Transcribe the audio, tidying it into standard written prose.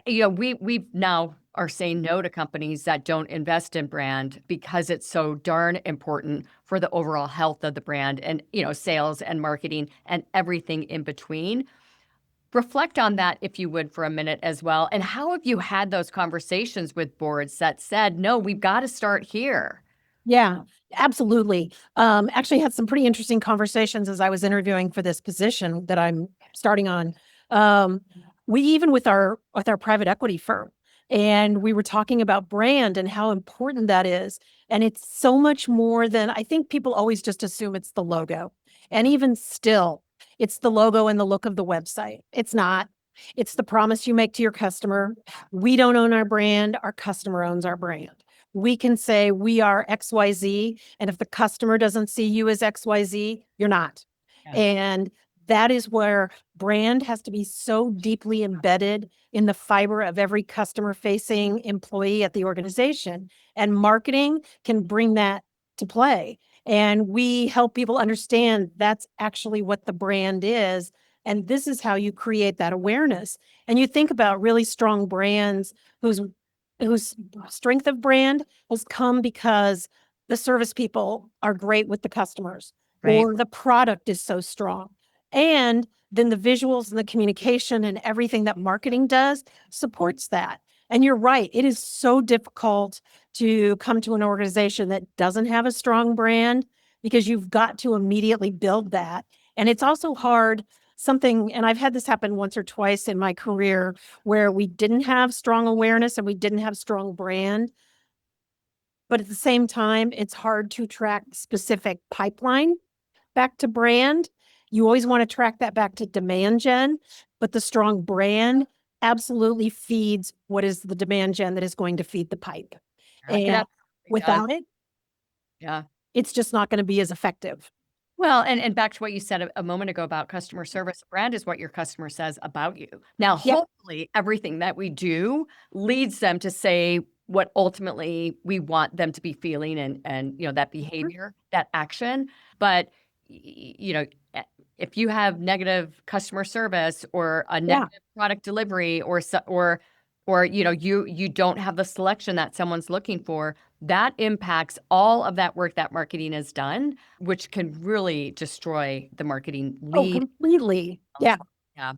We now are saying no to companies that don't invest in brand because it's so darn important for the overall health of the brand and, sales and marketing and everything in between. Reflect on that, if you would, for a minute as well. And how have you had those conversations with boards that said, no, we've got to start here? Yeah, absolutely. Actually had some pretty interesting conversations as I was interviewing for this position that I'm starting on. Um, we even with our private equity firm, and we were talking about brand and how important that is. And it's so much more than I think people always just assume it's the logo. And even still, it's the logo and the look of the website. It's not. It's the promise you make to your customer. We don't own our brand, our customer owns our brand. We can say we are XYZ. And if the customer doesn't see you as XYZ, you're not. Yeah. And that is where brand has to be so deeply embedded in the fiber of every customer facing employee at the organization. And marketing can bring that to play. And we help people understand that's actually what the brand is. And this is how you create that awareness. And you think about really strong brands whose strength of brand has come because the service people are great with the customers Right. or the product is so strong. And then the visuals and the communication and everything that marketing does supports that. And you're right, it is so difficult to come to an organization that doesn't have a strong brand because you've got to immediately build that. And it's also hard something, and I've had this happen once or twice in my career where we didn't have strong awareness and we didn't have strong brand. But at the same time, it's hard to track specific pipeline back to brand. You always want to track that back to demand gen, but the strong brand absolutely feeds what is the demand gen that is going to feed the pipe. It And absolutely does. without it, Yeah. it's just not going to be as effective. Well, and back to what you said a moment ago about customer service, brand is what your customer says about you. Now, Yep. hopefully, everything that we do leads them to say what ultimately we want them to be feeling and that behavior, that action. But eh, if you have negative customer service or a Yeah. negative product delivery or you don't have the selection that someone's looking for, that impacts all of that work that marketing has done, which can really destroy the marketing Oh, lead. completely. Yeah. Yeah.